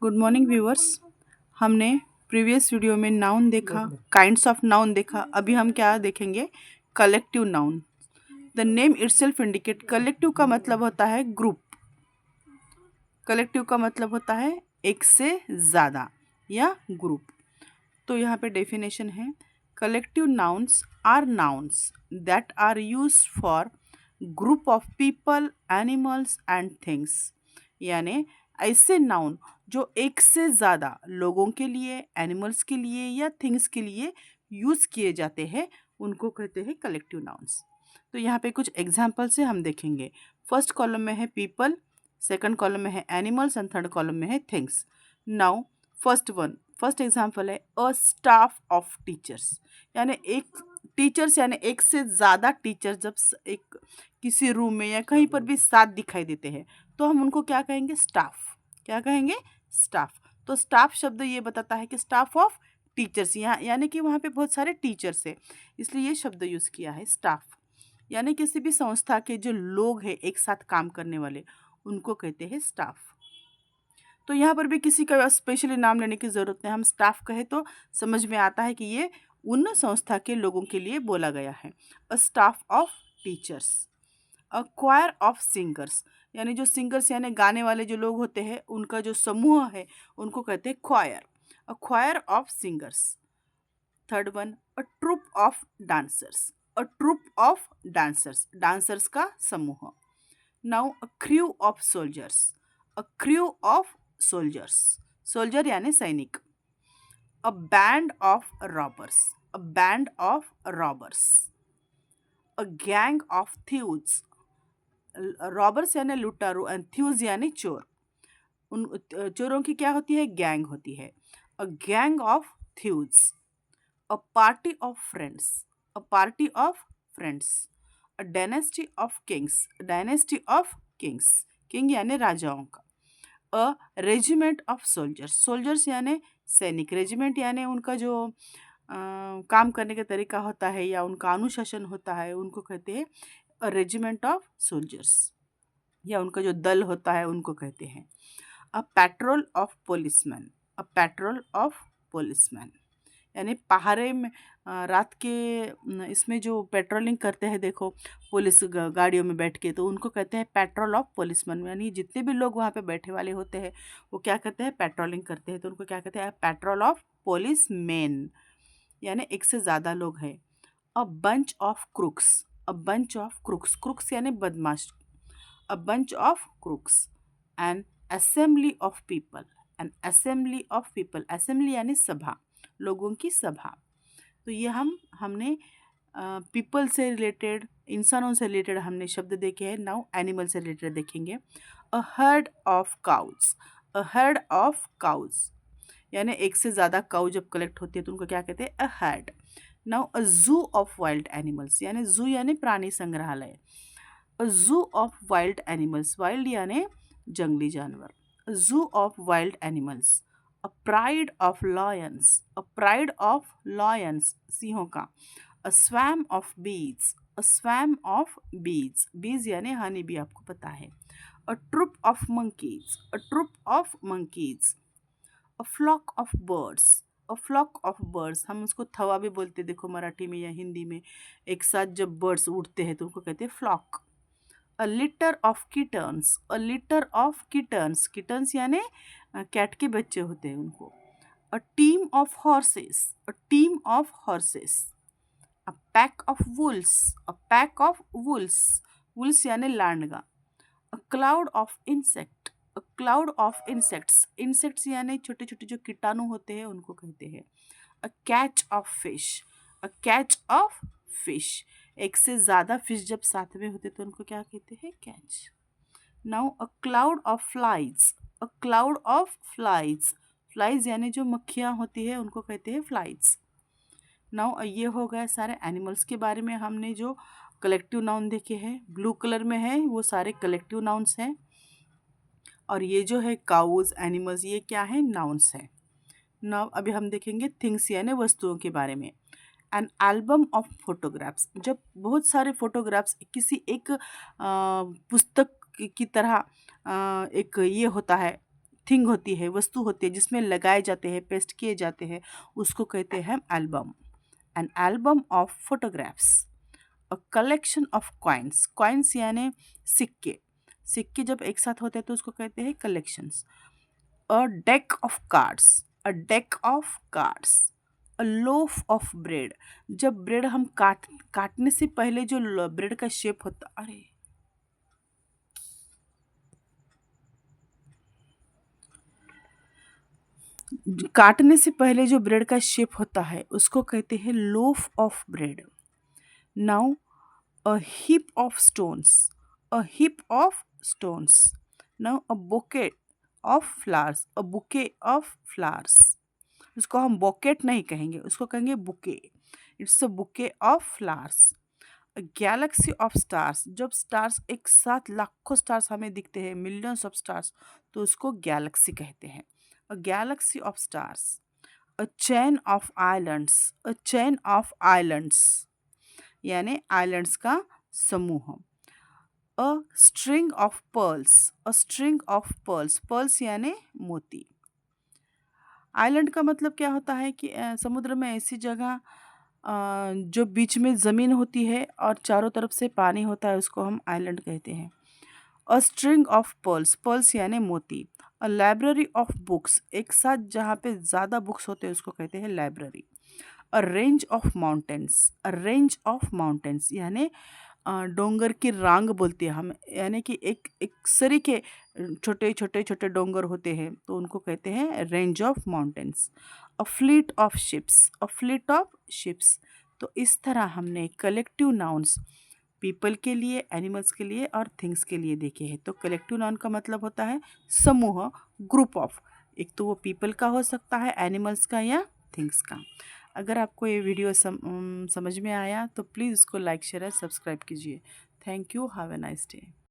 Good morning viewers. हमने previous video में noun देखा, काइंड्स ऑफ नाउन देखा। अभी हम क्या देखेंगे? Collective noun. The name itself indicate. Collective का मतलब होता है ग्रुप। कलेक्टिव का मतलब होता है एक से ज़्यादा या ग्रुप। तो यहाँ पे डेफिनेशन है, collective nouns are nouns that are use for group of people, animals and things. यानी ऐसे नाउन जो एक से ज़्यादा लोगों के लिए, एनिमल्स के लिए या थिंग्स के लिए यूज़ किए जाते हैं, उनको कहते हैं कलेक्टिव नाउन्स। तो यहाँ पे कुछ एग्जाम्पल से हम देखेंगे। फर्स्ट कॉलम में है पीपल, सेकंड कॉलम में है एनिमल्स एंड थर्ड कॉलम में है थिंग्स। नाउ फर्स्ट एग्जाम्पल है अ स्टाफ ऑफ टीचर्स। यानी एक टीचर्स, यानी एक से ज़्यादा टीचर जब एक किसी रूम में या कहीं पर भी साथ दिखाई देते हैं तो हम उनको क्या कहेंगे? स्टाफ। क्या कहेंगे? स्टाफ। तो स्टाफ शब्द ये बताता है कि स्टाफ ऑफ टीचर्स, यहाँ यानी कि वहाँ पे बहुत सारे टीचर्स हैं, इसलिए ये शब्द यूज़ किया है स्टाफ। यानी किसी भी संस्था के जो लोग हैं एक साथ काम करने वाले, उनको कहते हैं स्टाफ। तो यहाँ पर भी किसी का स्पेशली नाम लेने की ज़रूरत नहीं, हम स्टाफ कहे तो समझ में आता है कि ये उन संस्था के लोगों के लिए बोला गया है। A staff of teachers. A choir of singers. यानी जो सिंगर्स यानी गाने वाले जो लोग होते हैं, उनका जो समूह है उनको कहते हैं choir. A choir of singers. Third one, a troupe of dancers. A troupe of dancers, dancers का समूह। Now a crew of soldiers. A crew of soldiers, soldier यानी सैनिक। A band of robbers. A band of robbers. A gang of thieves. Robbers यानी लुटारू and थ्यूज यानी चोर। उन चोरों की क्या होती है? गैंग होती है। अ gang of थ्यूज। A party of friends. A party of friends. A dynasty of Kings. Dynasty of Kings, king यानी राजाओं का। अ रेजिमेंट ऑफ सोल्जर्स। सोल्जर्स यानी सैनिक। रेजिमेंट यानी उनका जो काम करने का तरीका होता है या उनका अनुशासन होता है, उनको कहते हैं अ रेजिमेंट ऑफ सोल्जर्स, या उनका जो दल होता है उनको कहते हैं। A patrol of policeman. A patrol of policeman यानी पहाड़े में रात के इसमें जो पेट्रोलिंग करते हैं, देखो पुलिस गाड़ियों में बैठ के, तो उनको कहते हैं पेट्रोल ऑफ पुलिसमैन। यानी जितने भी लोग वहाँ पे बैठे वाले होते हैं वो क्या करते हैं? पेट्रोलिंग करते हैं, तो उनको क्या कहते हैं? Patrol of police man. यानी एक से ज़्यादा लोग हैं। A bunch of crooks. A bunch of crooks, crooks यानी बदमाश। A bunch of crooks. An assembly of people. An assembly of people, assembly यानी सभा, लोगों की सभा। तो ये हमने पीपल से रिलेटेड, इंसानों से रिलेटेड हमने शब्द देखे हैं। नाउ एनिमल से रिलेटेड देखेंगे। A herd of cows. A herd of cows यानी एक से ज़्यादा काउ जब कलेक्ट होती है तो उनको क्या कहते हैं? A herd. Now a zoo of wild animals. यानी जू यानी प्राणी संग्रहालय। अ zoo of wild animals, wild यानी जंगली जानवर। A zoo of wild animals. A pride of lions. A pride of lions, सिंहों का। अ स्वैम ऑफ बीज। अ स्वैम ऑफ बीज, बीज यानी हनी भी, आपको पता है। A troupe of monkeys. A troupe of monkeys. A flock of birds. A flock of birds, हम उसको थवा भी बोलते हैं, देखो मराठी में या हिंदी में। एक साथ जब बर्ड्स उड़ते हैं तो उनको कहते हैं flock. A litter of kittens. A litter of kittens, kittens यानी कैट के बच्चे होते हैं उनको। A team of horses. A team of horses. A pack of wolves. A pack of wolves, wolves यानी लांडगा। A cloud of insect. A cloud of insects, insects यानी छोटे छोटे जो कीटाणु होते हैं उनको कहते हैं। A catch of fish. A catch of fish, एक से ज़्यादा फिश जब साथ में होते तो उनको क्या कहते हैं? Catch. Now a cloud of flies. A cloud of flies, flies यानी जो मक्खियाँ होती है उनको कहते हैं फ्लाइज। नाउ ये हो गया सारे एनिमल्स के बारे में, हमने जो कलेक्टिव नाउन देखे हैं। ब्लू कलर में है वो सारे कलेक्टिव नाउन्स हैं, और ये जो है काउज, एनिमल्स, ये क्या है? नाउन्स है। नाउ अभी हम देखेंगे थिंग्स यानी वस्तुओं के बारे में। एन एल्बम ऑफ फोटोग्राफ्स, जब बहुत सारे फोटोग्राफ्स किसी एक पुस्तक की तरह एक ये होता है, थिंग होती है, वस्तु होती है जिसमें लगाए जाते हैं, पेस्ट किए जाते हैं, उसको कहते हैं album. An album of photographs. A collection of coins, coins यानी सिक्के, सिक्के जब एक साथ होते हैं तो उसको कहते हैं collections. A deck of cards, a deck of cards. A loaf of bread, जब ब्रेड हम काटने से पहले जो ब्रेड का शेप होता, अरे काटने से पहले जो ब्रेड का शेप होता है उसको कहते हैं loaf of bread. Now a heap of stones, a heap of stones. Now a bouquet of flowers, a bouquet of flowers. उसको हम बोकेट नहीं कहेंगे, उसको कहेंगे bouquet. It's a bouquet of flowers. Galaxy of stars, जब स्टार्स एक साथ लाखों स्टार्स हमें दिखते हैं, मिलियंस ऑफ स्टार्स, तो उसको गैलेक्सी कहते हैं। A galaxy of stars. A chain of islands, a chain of islands यानी आइलैंड्स का समूह। A string of pearls, a string of pearls, pearls यानी मोती। आइलैंड का मतलब क्या होता है कि समुद्र में ऐसी जगह जो बीच में ज़मीन होती है और चारों तरफ से पानी होता है, उसको हम आइलैंड कहते हैं। अ स्ट्रिंग ऑफ पर्ल्स, पर्ल्स यानी मोती। अ लाइब्रेरी ऑफ बुक्स, एक साथ जहाँ पे ज़्यादा बुक्स होते हैं उसको कहते हैं library. A range of mountains, a range of mountains यानी डोंगर की रांग बोलते हैं हम, यानी कि एक सरी के छोटे छोटे छोटे डोंगर होते हैं तो उनको कहते हैं range of mountains. A fleet of ships, a fleet of ships. तो इस तरह हमने कलेक्टिव नाउन्स पीपल के लिए, एनिमल्स के लिए और थिंग्स के लिए देखे हैं। तो कलेक्टिव नाउन का मतलब होता है समूह, ग्रुप ऑफ। एक तो वो पीपल का हो सकता है, एनिमल्स का या थिंग्स का। अगर आपको ये वीडियो समझ में आया तो प्लीज़ उसको लाइक शेयर और सब्सक्राइब कीजिए। Thank you, have a nice day.